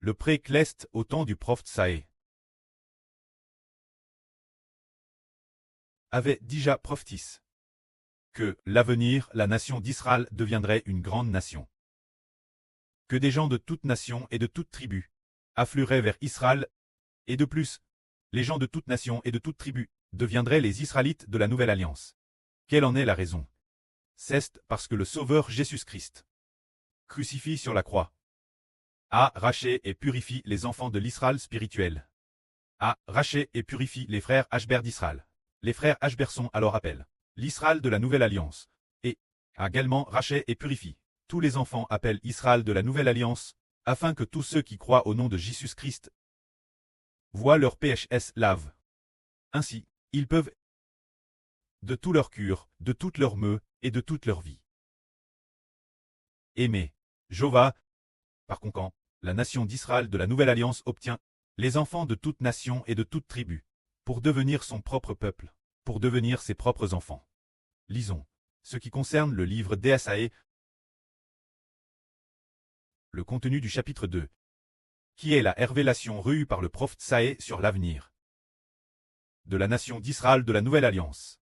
le pré-Cleste au temps du prophète Saé avait déjà prophétisé que, l'avenir, la nation d'Israël deviendrait une grande nation. Que des gens de toute nation et de toute tribu afflueraient vers Israël, et de plus, les gens de toute nation et de toute tribu deviendraient les Israélites de la Nouvelle Alliance. Quelle en est la raison? C'est parce que le Sauveur Jésus-Christ, crucifié sur la croix, a racheté et purifié les enfants de l'Israël spirituel, a racheté et purifié les frères Ashber d'Israël. Les frères Ashber sont alors appelés l'Israël de la Nouvelle Alliance, et a également racheté et purifié tous les enfants appellent Israël de la Nouvelle Alliance, afin que tous ceux qui croient au nom de Jésus-Christ voient leur PHS lave. Ainsi, ils peuvent, de tout leur cœur, de toute leur meu et de toute leur vie, aimer Jéhovah. Par conséquent, la nation d'Israël de la Nouvelle Alliance obtient les enfants de toute nation et de toute tribu, pour devenir son propre peuple, pour devenir ses propres enfants. Lisons ce qui concerne le livre d'Ésaïe, le contenu du chapitre 2, qui est la révélation reçue par le prophète Saé sur l'avenir de la nation d'Israël de la Nouvelle Alliance.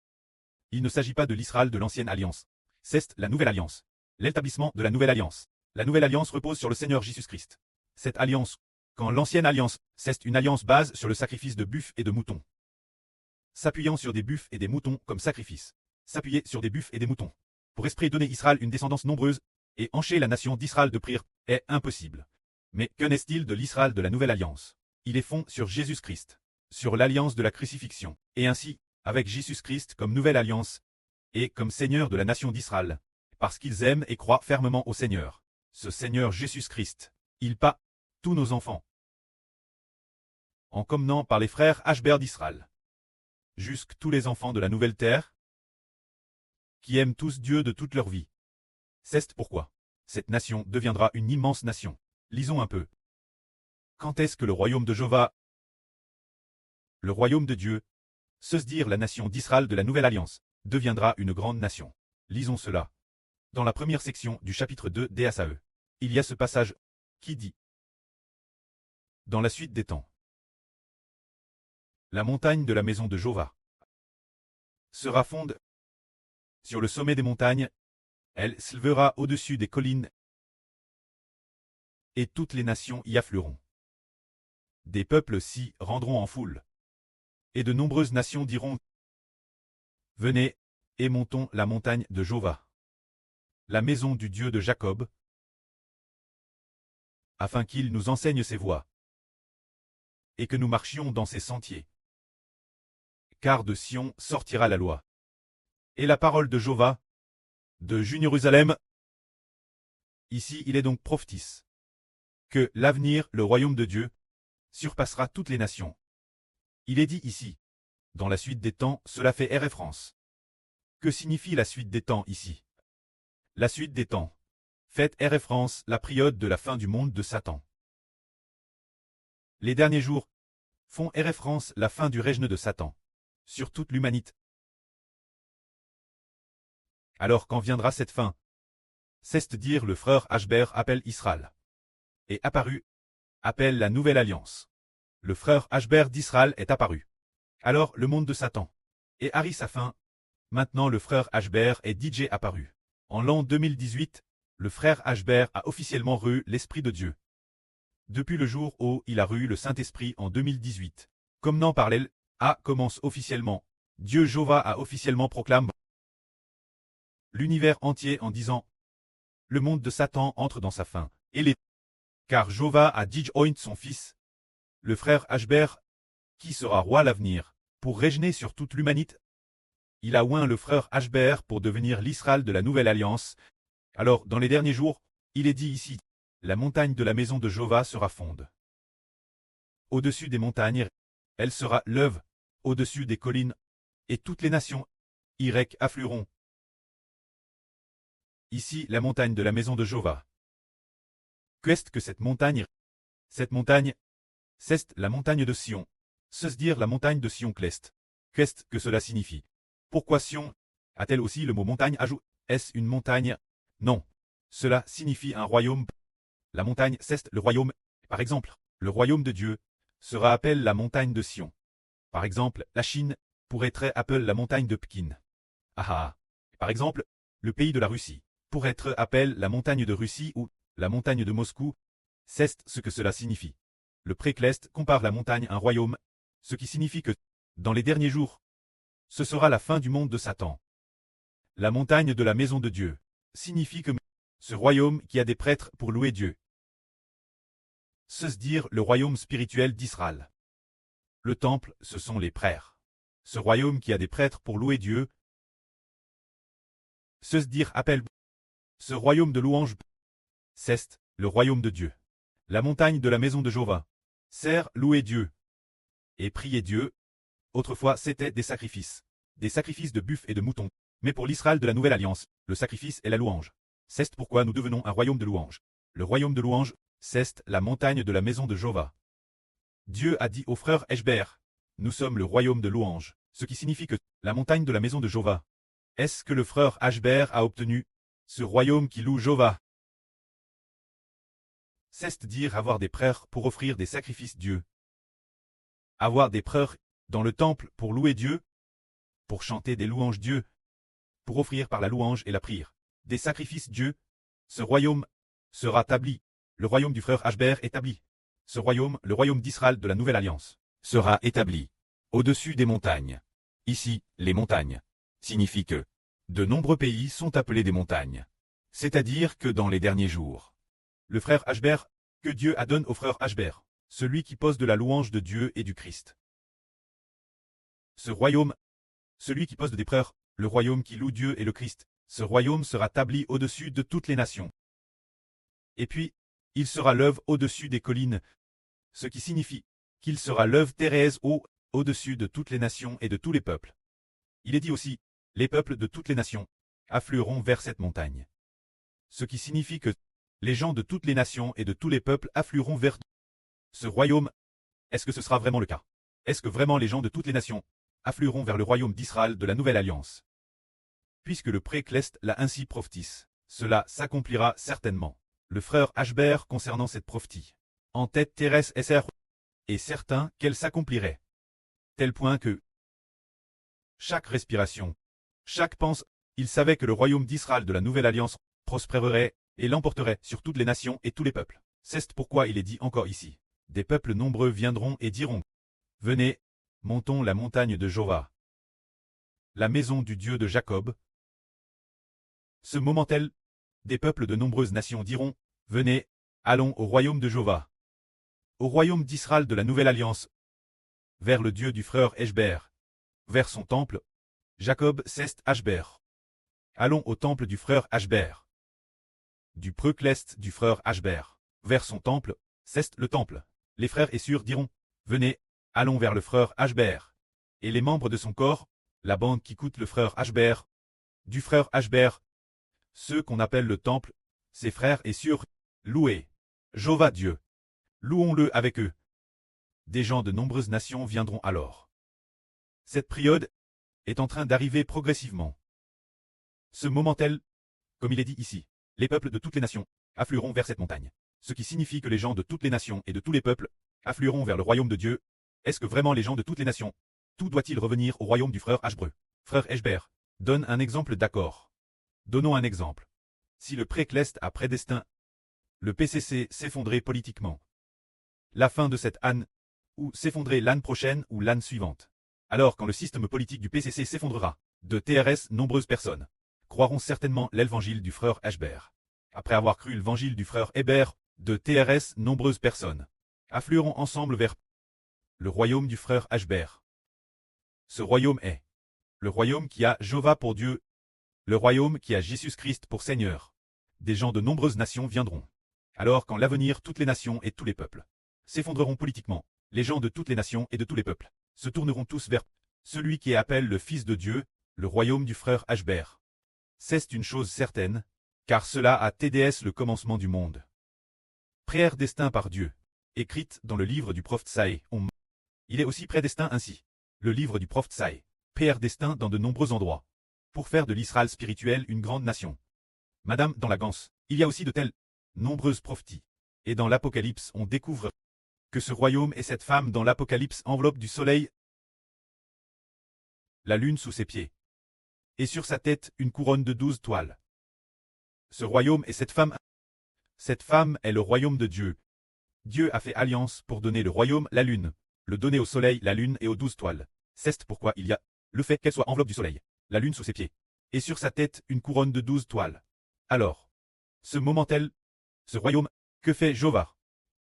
Il ne s'agit pas de l'Israël de l'Ancienne Alliance, c'est la Nouvelle Alliance, l'établissement de la Nouvelle Alliance. La Nouvelle Alliance repose sur le Seigneur Jésus-Christ. Cette alliance, quand l'Ancienne Alliance, c'est une alliance base sur le sacrifice de buffles et de moutons. S'appuyant sur des buffles et des moutons comme sacrifice. S'appuyer sur des buffles et des moutons. Pour esprit donner Israël une descendance nombreuse, et encher la nation d'Israël de prière, est impossible. Mais qu'en est-il de l'Israël de la Nouvelle Alliance? Il est fond sur Jésus-Christ, sur l'alliance de la crucifixion, et ainsi, avec Jésus-Christ comme nouvelle alliance, et comme Seigneur de la nation d'Israël, parce qu'ils aiment et croient fermement au Seigneur. Ce Seigneur Jésus-Christ, il pas tous nos enfants, en commençant par les frères Ashber d'Israël, jusque tous les enfants de la nouvelle terre, qui aiment tous Dieu de toute leur vie. C'est pourquoi cette nation deviendra une immense nation. Lisons un peu. Quand est-ce que le royaume de Jéhovah, le royaume de Dieu, se dire la nation d'Israël de la Nouvelle Alliance, deviendra une grande nation? Lisons cela. Dans la première section du chapitre 2 d'Ésaïe, il y a ce passage qui dit: dans la suite des temps, la montagne de la maison de Jéhovah sera fonde sur le sommet des montagnes, elle s'élèvera au-dessus des collines, et toutes les nations y afflueront. Des peuples s'y rendront en foule, et de nombreuses nations diront: venez, et montons la montagne de Jéhovah, la maison du Dieu de Jacob, afin qu'il nous enseigne ses voies, et que nous marchions dans ses sentiers. Car de Sion sortira la loi, et la parole de Jéhovah, de Jérusalem. Ici il est donc prophétisé que l'avenir, le royaume de Dieu, surpassera toutes les nations. Il est dit ici, dans la suite des temps, cela fait référence. Que signifie la suite des temps ici? La suite des temps fait référence la période de la fin du monde de Satan. Les derniers jours font référence la fin du règne de Satan sur toute l'humanité. Alors quand viendra cette fin? C'est-à-dire le frère Ashber appelle Israël. Et apparu, appelle la nouvelle alliance. Le frère Ashber d'Israël est apparu. Alors le monde de Satan et Harry sa fin. Maintenant le frère Ashber est DJ apparu. En l'an 2018, le frère Ashber a officiellement reçu l'Esprit de Dieu. Depuis le jour où il a reçu le Saint-Esprit en 2018, comme n'en parlait, A commence officiellement. Dieu Jéhovah a officiellement proclamé l'univers entier en disant: le monde de Satan entre dans sa fin, et les car Jéhovah a dit oint son fils, le frère Ashber, qui sera roi à l'avenir, pour régner sur toute l'humanité. Il a oint le frère Ashber pour devenir l'Israël de la Nouvelle Alliance. Alors, dans les derniers jours, il est dit ici, la montagne de la maison de Jéhovah sera fonde. Au-dessus des montagnes, elle sera lève, au-dessus des collines, et toutes les nations, Y afflueront. Ici, la montagne de la maison de Jéhovah. Qu'est-ce que cette montagne? Cette montagne, c'est la montagne de Sion. Se dire la montagne de Sion Clest. Qu'est-ce que cela signifie? Pourquoi Sion a-t-elle aussi le mot montagne ajoute? Est-ce une montagne? Non. Cela signifie un royaume. La montagne, c'est le royaume. Par exemple, le royaume de Dieu sera appelé la montagne de Sion. Par exemple, la Chine pourrait être appelée la montagne de Pékin. Ah ah. Par exemple, le pays de la Russie pourrait être appelé la montagne de Russie ou la montagne de Moscou. C'est ce que cela signifie. Le précleste compare la montagne à un royaume, ce qui signifie que, dans les derniers jours, ce sera la fin du monde de Satan. La montagne de la maison de Dieu signifie que ce royaume qui a des prêtres pour louer Dieu. C'est dire le royaume spirituel d'Israël. Le temple, ce sont les prêtres. Ce royaume qui a des prêtres pour louer Dieu. C'est dire appelle ce royaume de louange. C'est le royaume de Dieu. La montagne de la maison de Jéhovah sert louer Dieu et prier Dieu. Autrefois, c'était des sacrifices de buffles et de moutons. Mais pour l'Israël de la Nouvelle Alliance, le sacrifice est la louange. C'est pourquoi nous devenons un royaume de louange. Le royaume de louange, c'est la montagne de la maison de Jéhovah. Dieu a dit aux frères Eshber, nous sommes le royaume de louange, ce qui signifie que la montagne de la maison de Jéhovah. Est-ce que le frère Eshber a obtenu ce royaume qui loue Jéhovah? C'est dire avoir des prêtres pour offrir des sacrifices Dieu. Avoir des prêtres dans le temple pour louer Dieu, pour chanter des louanges Dieu, pour offrir par la louange et la prière des sacrifices Dieu. Ce royaume sera établi. Le royaume du frère Eshber établi. Ce royaume, le royaume d'Israël de la Nouvelle Alliance, sera établi au-dessus des montagnes. Ici, les montagnes signifient que de nombreux pays sont appelés des montagnes. C'est-à-dire que dans les derniers jours, le frère Eshber, que Dieu a donné au frère Eshber, celui qui pose de la louange de Dieu et du Christ. Ce royaume, celui qui pose des prêtres, le royaume qui loue Dieu et le Christ, ce royaume sera établi au-dessus de toutes les nations. Et puis, il sera l'œuvre au-dessus des collines, ce qui signifie qu'il sera l'œuvre terrestre au-dessus de toutes les nations et de tous les peuples. Il est dit aussi, les peuples de toutes les nations afflueront vers cette montagne. Ce qui signifie que les gens de toutes les nations et de tous les peuples afflueront vers ce royaume. Est-ce que ce sera vraiment le cas? Est-ce que vraiment les gens de toutes les nations afflueront vers le royaume d'Israël de la Nouvelle Alliance? Puisque le précleste l'a ainsi prophétise, cela s'accomplira certainement. Le frère Eshber concernant cette prophétie, en tête Thérèse SR, est certain qu'elle s'accomplirait. Tel point que chaque respiration, chaque pense, il savait que le royaume d'Israël de la Nouvelle Alliance prospérerait et l'emporterait sur toutes les nations et tous les peuples. C'est pourquoi il est dit encore ici. Des peuples nombreux viendront et diront, venez, montons la montagne de Jéhovah, la maison du Dieu de Jacob. Ce moment-tel, des peuples de nombreuses nations diront, venez, allons au royaume de Jéhovah, au royaume d'Israël de la Nouvelle Alliance, vers le Dieu du frère Eshber, vers son temple, Jacob c'est Eshber. Allons au temple du frère Eshber, du précleste du frère Eshber, vers son temple, c'est le temple. Les frères et sœurs diront, venez, allons vers le frère Eshber, et les membres de son corps, la bande qui coûte le frère Eshber, du frère Eshber, ceux qu'on appelle le temple, ses frères et sœurs, louez Jéhovah Dieu. Louons-le avec eux. Des gens de nombreuses nations viendront alors. Cette période est en train d'arriver progressivement. Ce moment-tel, comme il est dit ici, les peuples de toutes les nations afflueront vers cette montagne. Ce qui signifie que les gens de toutes les nations et de tous les peuples afflueront vers le royaume de Dieu. Est-ce que vraiment les gens de toutes les nations, tout doit-il revenir au royaume du frère Eshber? Frère Eshber, donne un exemple d'accord. Donnons un exemple. Si le précleste a prédestiné le PCC s'effondrer politiquement, la fin de cette année, ou s'effondrer l'année prochaine ou l'année suivante. Alors quand le système politique du PCC s'effondrera, de TRS nombreuses personnes croiront certainement l'évangile du frère Eshber. Après avoir cru l'évangile du frère Eshber, de TRS nombreuses personnes afflueront ensemble vers le royaume du frère Eshber. Ce royaume est le royaume qui a Jéhovah pour Dieu, le royaume qui a Jésus-Christ pour Seigneur. Des gens de nombreuses nations viendront. Alors qu'en l'avenir toutes les nations et tous les peuples s'effondreront politiquement, les gens de toutes les nations et de tous les peuples se tourneront tous vers celui qui appelle le Fils de Dieu, le royaume du frère Eshber. C'est une chose certaine, car cela a TDS le commencement du monde. Prière destin par Dieu, écrite dans le livre du prophète Saïe. Il est aussi prédestiné ainsi. Le livre du prophète Saïe, prière destin dans de nombreux endroits, pour faire de l'Israël spirituel une grande nation. Madame, dans la Ganse, il y a aussi de telles nombreuses prophéties. Et dans l'Apocalypse, on découvre que ce royaume et cette femme dans l'Apocalypse enveloppent du soleil la lune sous ses pieds. Et sur sa tête, une couronne de 12 toiles. Ce royaume et cette femme est le royaume de Dieu. Dieu a fait alliance pour donner le royaume, la lune, le donner au soleil, la lune et aux 12 toiles. C'est pourquoi il y a le fait qu'elle soit enveloppe du soleil, la lune sous ses pieds, et sur sa tête une couronne de 12 toiles. Alors, ce moment-tel, ce royaume, que fait Jéhovah?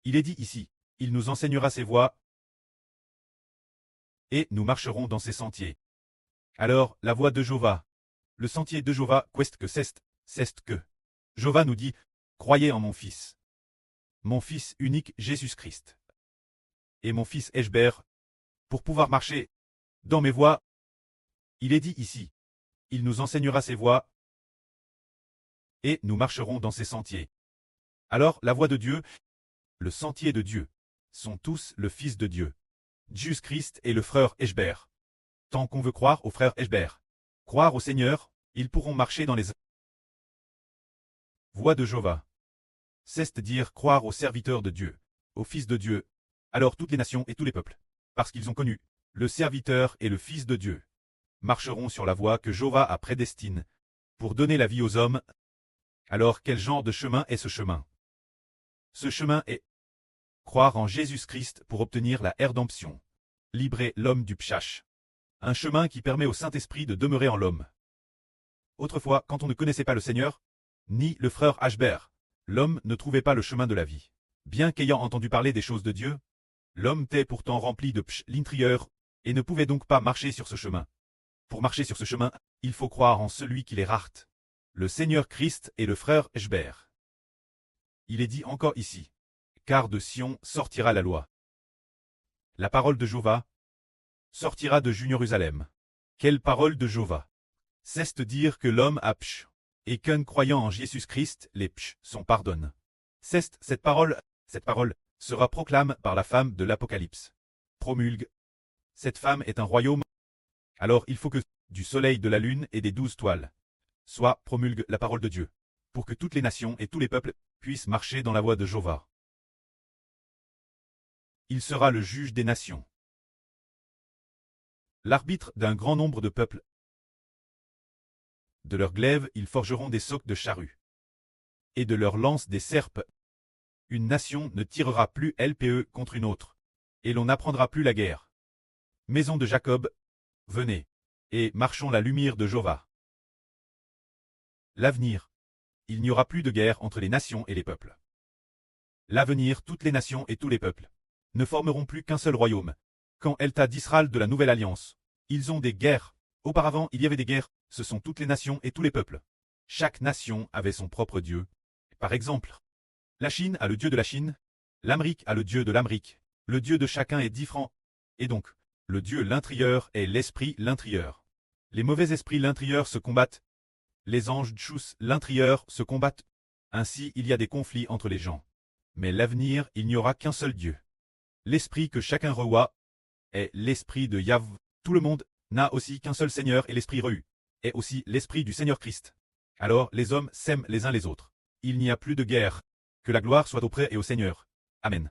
Il est dit ici, il nous enseignera ses voies, et nous marcherons dans ses sentiers. Alors, la voie de Jéhovah, le sentier de Jéhovah, qu'est-ce que c'est que Jéhovah nous dit, croyez en mon fils unique Jésus-Christ, et mon fils Eshber, pour pouvoir marcher dans mes voies. Il est dit ici, il nous enseignera ses voies, et nous marcherons dans ses sentiers. Alors, la voie de Dieu, le sentier de Dieu, sont tous le Fils de Dieu, Jésus-Christ et le frère Eshber. Tant qu'on veut croire au frère Eshber, croire au Seigneur, ils pourront marcher dans les voies de Jéhovah. C'est-à-dire croire au serviteur de Dieu, au Fils de Dieu, alors toutes les nations et tous les peuples, parce qu'ils ont connu le serviteur et le Fils de Dieu, marcheront sur la voie que Jéhovah a prédestine, pour donner la vie aux hommes. Alors quel genre de chemin est ce chemin? Ce chemin est croire en Jésus-Christ pour obtenir la rédemption, libérer l'homme du pshach. Un chemin qui permet au Saint-Esprit de demeurer en l'homme. Autrefois, quand on ne connaissait pas le Seigneur, ni le frère Eshber, l'homme ne trouvait pas le chemin de la vie. Bien qu'ayant entendu parler des choses de Dieu, l'homme était pourtant rempli de psh l'intérieur, et ne pouvait donc pas marcher sur ce chemin. Pour marcher sur ce chemin, il faut croire en celui qui les rarte, le Seigneur Christ et le frère Eshber. Il est dit encore ici, car de Sion sortira la loi. La parole de Jéhovah sortira de Jérusalem. Quelle parole de Jéhovah? C'est dire que l'homme a psh, et qu'un croyant en Jésus-Christ, les psh sont pardonnés. Cette parole sera proclamée par la femme de l'Apocalypse. Promulgue. Cette femme est un royaume. Alors il faut que, du soleil, de la lune et des 12 toiles, soit promulgue la parole de Dieu, pour que toutes les nations et tous les peuples puissent marcher dans la voie de Jéhovah. Il sera le juge des nations, l'arbitre d'un grand nombre de peuples. De leurs glaives ils forgeront des socs de charrues, et de leurs lances des serpes. Une nation ne tirera plus LPE contre une autre, et l'on n'apprendra plus la guerre. Maison de Jacob, venez, et marchons la lumière de Jéhovah. L'avenir. Il n'y aura plus de guerre entre les nations et les peuples. L'avenir, toutes les nations et tous les peuples ne formeront plus qu'un seul royaume. Quand Elta d'Israël de la Nouvelle Alliance, ils ont des guerres. Auparavant, il y avait des guerres, ce sont toutes les nations et tous les peuples. Chaque nation avait son propre dieu. Par exemple, la Chine a le dieu de la Chine, l'Amérique a le dieu de l'Amérique. Le dieu de chacun est différent. Et donc, le dieu l'intérieur est l'esprit l'intérieur. Les mauvais esprits l'intérieur se combattent. Les anges Tchous l'intérieur se combattent. Ainsi, il y a des conflits entre les gens. Mais l'avenir, il n'y aura qu'un seul Dieu. L'esprit que chacun revoit est l'esprit de Yahvé. Tout le monde n'a aussi qu'un seul Seigneur et l'esprit Rehu est aussi l'esprit du Seigneur Christ. Alors les hommes s'aiment les uns les autres. Il n'y a plus de guerre. Que la gloire soit auprès et au Seigneur. Amen.